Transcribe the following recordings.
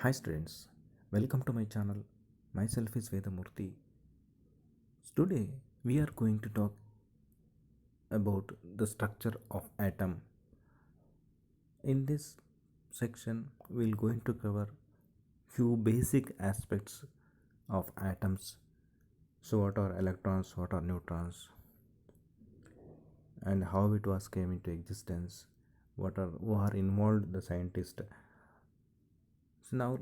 Hi students, welcome to my channel. Myself is Vedamurthy. Today we are going to talk about the structure of atom. In this section we're going to cover few basic aspects of atoms. So what are electrons, what are neutrons, and how it was came into existence, what are who are involved the scientist. So now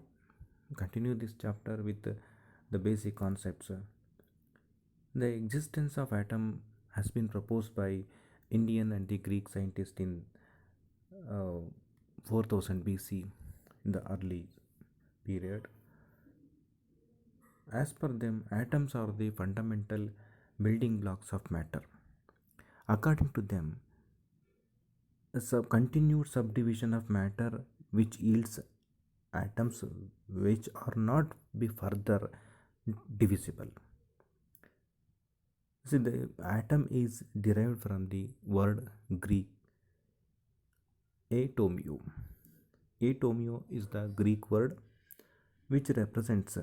continue this chapter with the basic concepts. The existence of atom has been proposed by Indian and the Greek scientists in uh, 4000 BC, in the early period. As per them, atoms are the fundamental building blocks of matter. According to them, a continued subdivision of matter which yields atoms which are not be further divisible. See, the atom is derived from the word Greek atomio. Atomio is the Greek word which represents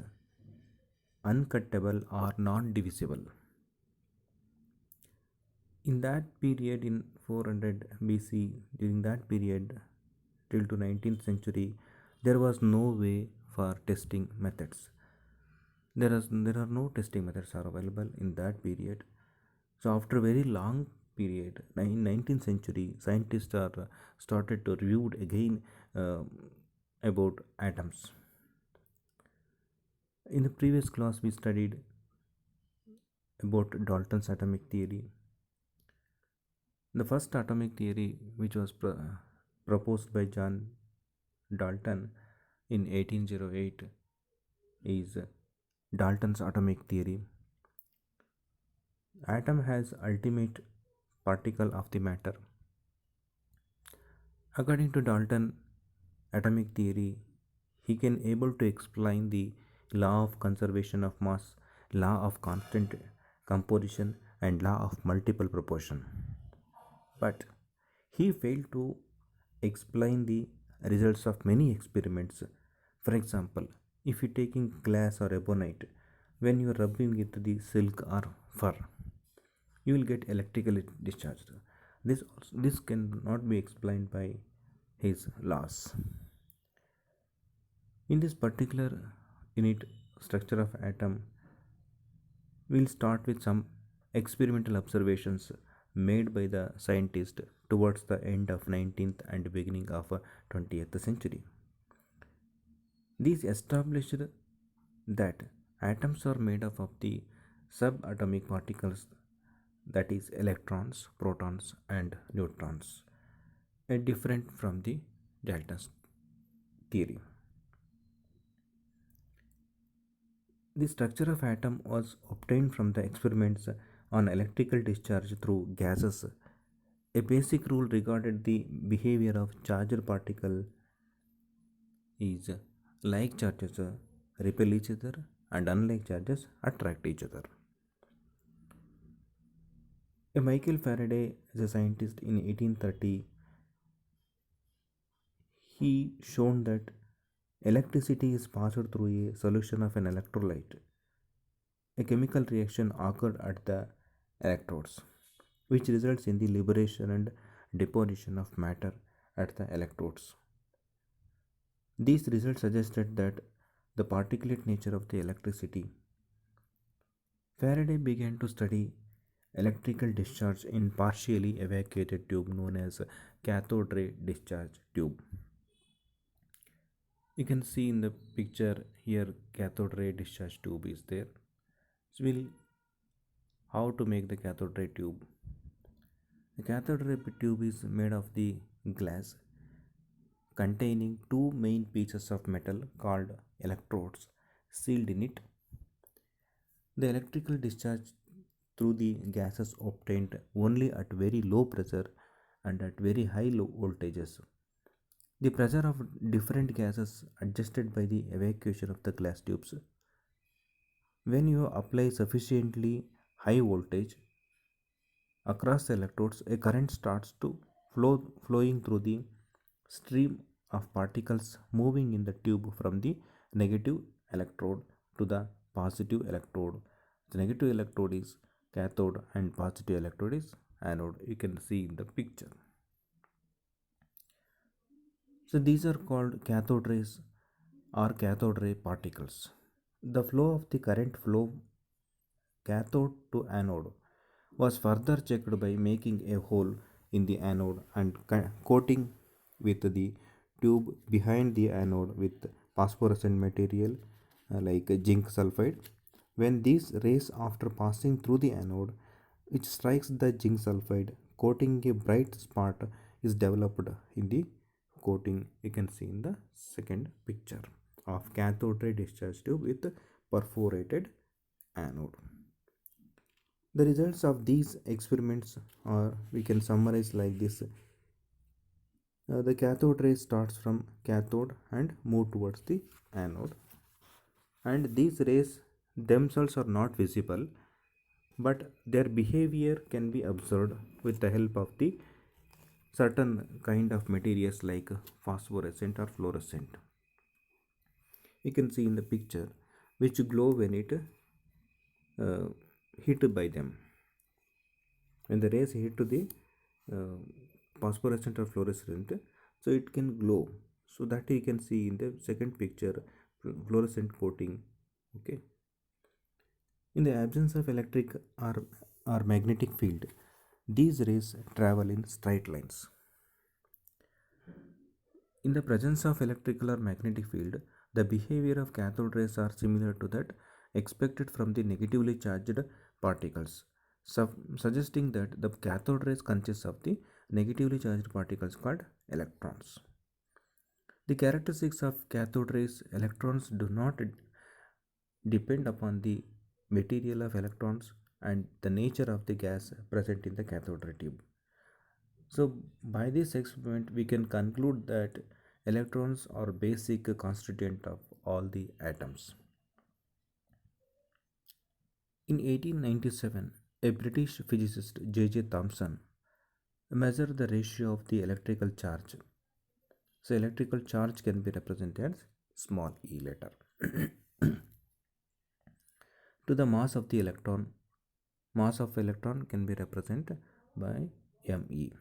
uncuttable or non-divisible. In that period, in 400 BC, during that period till to 19th century, there was no way for testing methods. There are no testing methods are available in that period. So after a very long period, in 19th century, scientists are started to review again uh, about atoms. In the previous class, we studied about Dalton's atomic theory. The first atomic theory, which was proposed by John Dalton in 1808, is Dalton's atomic theory. Atom has ultimate particle of the matter. According to Dalton atomic theory, he can able to explain the law of conservation of mass, law of constant composition, and law of multiple proportion. But he failed to explain the results of many experiments. For example, if you taking glass or ebonite, when you are rubbing it the silk or fur, you will get electrical discharge. This cannot be explained by his laws. In this particular unit structure of atom, we'll start with some experimental observations made by the scientist towards the end of 19th and beginning of 20th century. These established that atoms are made up of the subatomic particles, that is electrons, protons and neutrons, different from the Dalton's theory. The structure of atom was obtained from the experiments on electrical discharge through gases. A basic rule regarding the behavior of charged particle is like charges repel each other and unlike charges attract each other. A Michael Faraday is a scientist in 1830. He shown that electricity is passed through a solution of an electrolyte. A chemical reaction occurred at the electrodes, which results in the liberation and deposition of matter at the electrodes. These results suggested that the particulate nature of the electricity. Faraday began to study electrical discharge in partially evacuated tube known as cathode ray discharge tube. You can see in the picture here cathode ray discharge tube is there. So we'll how to make the cathode ray tube. The cathode ray tube is made of the glass containing two main pieces of metal called electrodes sealed in it. The electrical discharge through the gases obtained only at very low pressure and at very high low voltages. The pressure of different gases adjusted by the evacuation of the glass tubes. When you apply sufficiently high voltage across the electrodes, a current starts to flowing through the stream of particles moving in the tube from the negative electrode to the positive electrode. The negative electrode is cathode and positive electrode is anode. You can see in the picture. So these are called cathode rays or cathode ray particles. The flow of the current flow cathode to anode was further checked by making a hole in the anode and coating with the tube behind the anode with phosphorescent material like zinc sulfide. When these rays after passing through the anode which strikes the zinc sulfide coating, a bright spot is developed in the coating. You can see in the second picture of cathode ray discharge tube with perforated anode. The results of these experiments are, we can summarize like this. The cathode ray starts from cathode and move towards the anode, and these rays themselves are not visible, but their behavior can be observed with the help of the certain kind of materials like phosphorescent or fluorescent. You can see in the picture which glow when it uh, hit by them. When the rays hit to the uh, phosphorescent or fluorescent, so it can glow. So that you can see in the second picture, fluorescent coating. Okay. In the absence of electric or magnetic field, these rays travel in straight lines. In the presence of electrical or magnetic field, the behavior of cathode rays are similar to that expected from the negatively charged particles, suggesting that the cathode rays consist of the negatively charged particles called electrons. The characteristics of cathode rays electrons do not depend upon the material of electrons and the nature of the gas present in the cathode ray tube. So, by this experiment, we can conclude that electrons are basic constituent of all the atoms. In 1897, a British physicist J.J. Thomson measured the ratio of the electrical charge. So, electrical charge can be represented as small e letter to the mass of the electron. Mass of electron can be represented by me.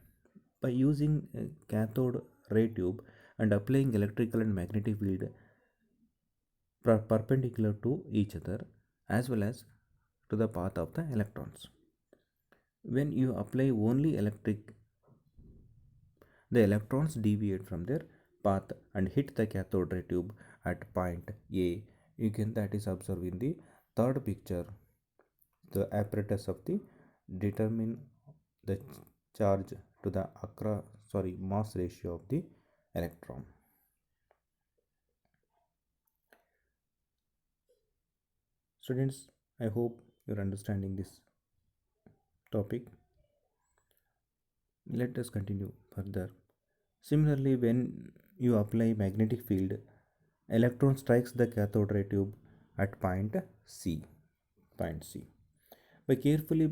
By using a cathode ray tube and applying electrical and magnetic field perpendicular to each other as well as to the path of the electrons. When you apply only electric, the electrons deviate from their path and hit the cathode ray tube at point A. You can that is observed in the third picture. The apparatus of the determine the charge to the mass ratio of the electron. Students, I hope you're understanding this topic. Let us continue further. Similarly, when you apply magnetic field, electron strikes the cathode ray tube at point C. Point C. By carefully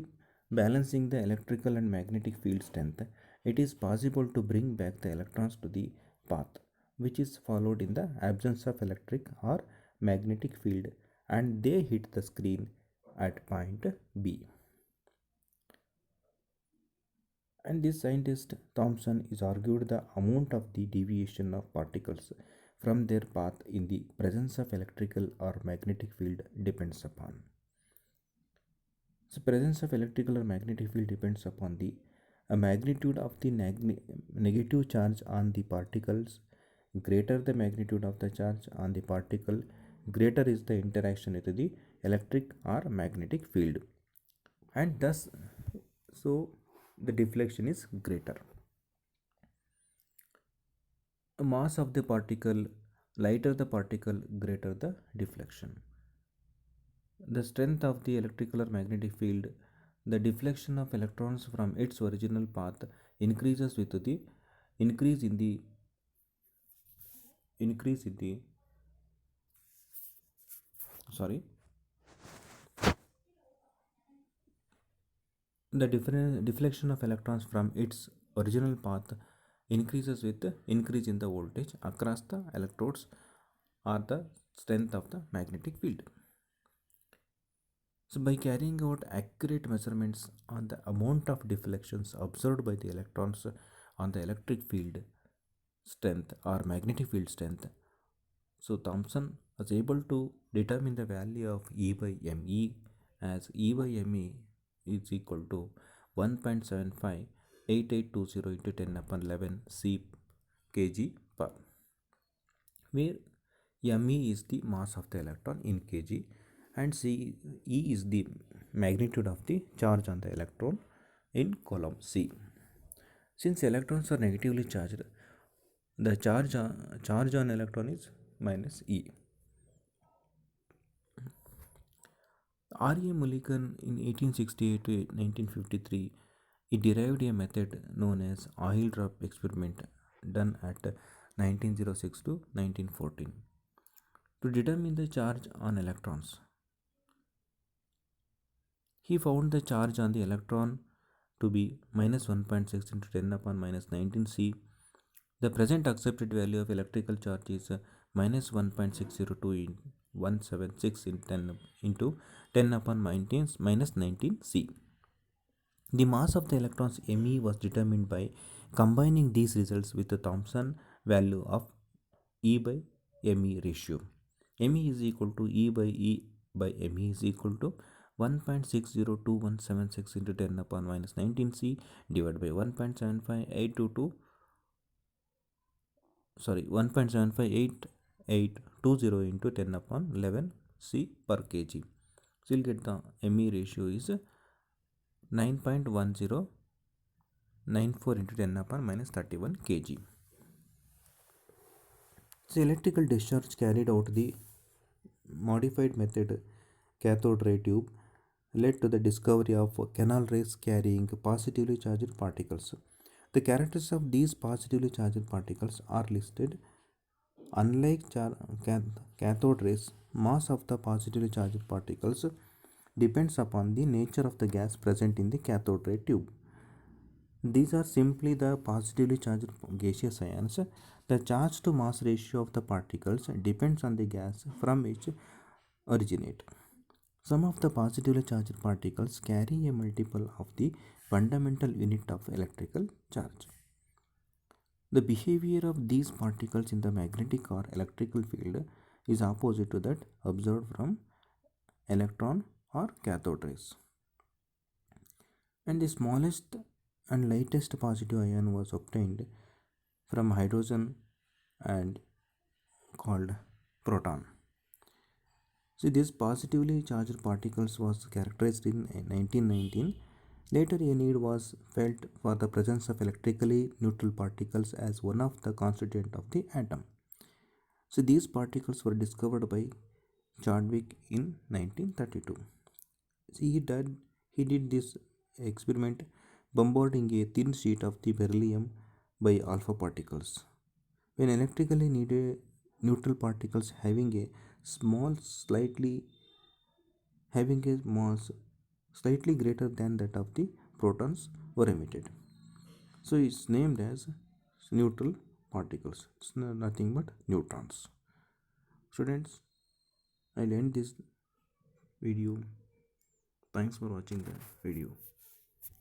balancing the electrical and magnetic field strength, it is possible to bring back the electrons to the path which is followed in the absence of electric or magnetic field, and they hit the screen at point B. And this scientist Thomson is argued the amount of the deviation of particles from their path in the presence of electrical or magnetic field depends upon. So presence of electrical or magnetic field depends upon the magnitude of the negative charge on the particles. Greater the magnitude of the charge on the particle, greater is the interaction with the electric or magnetic field, and thus so the deflection is greater. The mass of the particle, lighter the particle, greater the deflection. The strength of the electrical or magnetic field, the deflection of electrons from its original path increases with the increase in the increase in the sorry the deflection of electrons from its original path increases with the increase in the voltage across the electrodes or the strength of the magnetic field. So, by carrying out accurate measurements on the amount of deflections observed by the electrons on the electric field strength or magnetic field strength, so Thomson was able to determine the value of E by ME as E by ME is equal to 1.758820 into 10 upon 11 C kg per, where ME is the mass of the electron in kg and E is the magnitude of the charge on the electron in column C. Since electrons are negatively charged, the charge on electron is minus E. R.A. Mulligan in 1868 to 1953, he derived a method known as oil drop experiment done at 1906 to 1914 to determine the charge on electrons. He found the charge on the electron to be minus 1.6 into 10 upon minus 19 C. The present accepted value of electrical charge is minus 1.602 in 176 in 10 into 10 upon minus 19 C. The mass of the electrons Me was determined by combining these results with the Thomson value of E by Me ratio. Me is equal to E by Me is equal to 1.602176 into 10 upon minus 19 C divided by 1.75820 into 10 upon 11 C per kg. So you'll get the Me ratio is 9.1094 into 10 upon minus 31 kg. So electrical discharge carried out the modified method cathode ray tube led to the discovery of canal rays carrying positively charged particles. The characteristics of these positively charged particles are listed. Unlike cathode rays, mass of the positively charged particles depends upon the nature of the gas present in the cathode ray tube. These are simply the positively charged gaseous ions. The charge to mass ratio of the particles depends on the gas from which originate. Some of the positively charged particles carry a multiple of the fundamental unit of electrical charge. The behavior of these particles in the magnetic or electrical field is opposite to that observed from electron or cathode rays. And the smallest and lightest positive ion was obtained from hydrogen and called proton. See, these positively charged particles was characterized in 1919. Later, a need was felt for the presence of electrically neutral particles as one of the constituent of the atom. So, these particles were discovered by Chadwick in 1932. See, he did this experiment bombarding a thin sheet of the beryllium by alpha particles. When electrically needed neutral particles having a mass slightly greater than that of the protons were emitted. So it's named as neutral particles. It's nothing but neutrons. Students, I'll end this video. Thanks for watching the video.